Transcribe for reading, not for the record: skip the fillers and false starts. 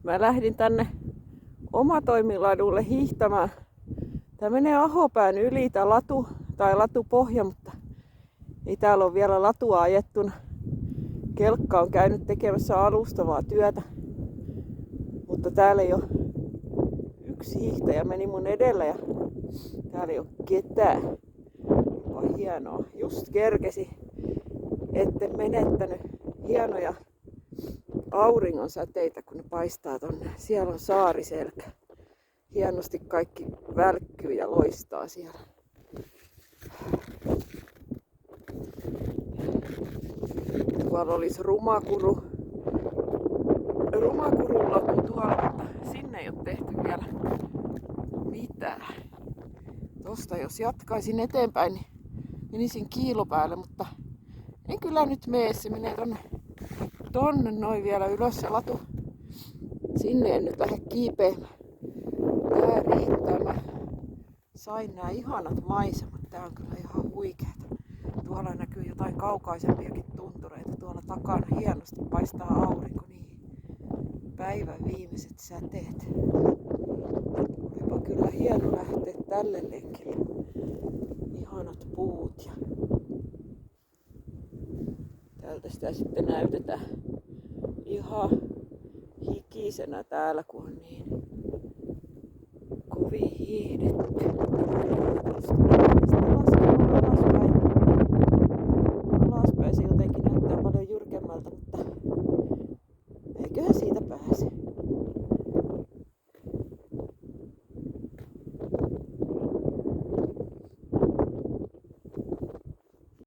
Mä lähdin tänne omatoimiladulle hiihtämään. Tää menee Ahopään yli tää latu tai latupohja, mutta ei täällä ole vielä latua ajettuna. Kelkka on käynyt tekemässä alustavaa työtä, mutta täällä ei ole yksi hiihtäjä meni mun edellä ja täällä ei ole ketään. On hienoa. Just kerkesi, etten menettänyt hienoja auringon säteitä, kun ne paistaa tonne. Siellä on saariselkä. Hienosti kaikki välkkyy ja loistaa siellä. Tuolla olisi Rumakurulla tuolla, mutta sinne ei ole tehty vielä mitään. Tosta jos jatkaisin eteenpäin, niin menisin kiilopäälle, mutta en kyllä nyt mene. Se menee tonne noin vielä ylös se latu. Sinne en nyt lähde kiipeämään. Tää riittää. Mä sain nää ihanat maisemat. Tää on kyllä ihan huikeeta. Tuolla näkyy jotain kaukaisempiakin tuntureita. Tuolla takana hienosti paistaa aurinko niihin. Päivän viimeiset säteet. Olipa kyllä hieno lähteä tälle lenkille. Ihanat puut ja täältä sitä sitten näytetään ihan hikisenä täällä, kun on niin kovin hiihdetty. Tuosta laskemaan alaspäin.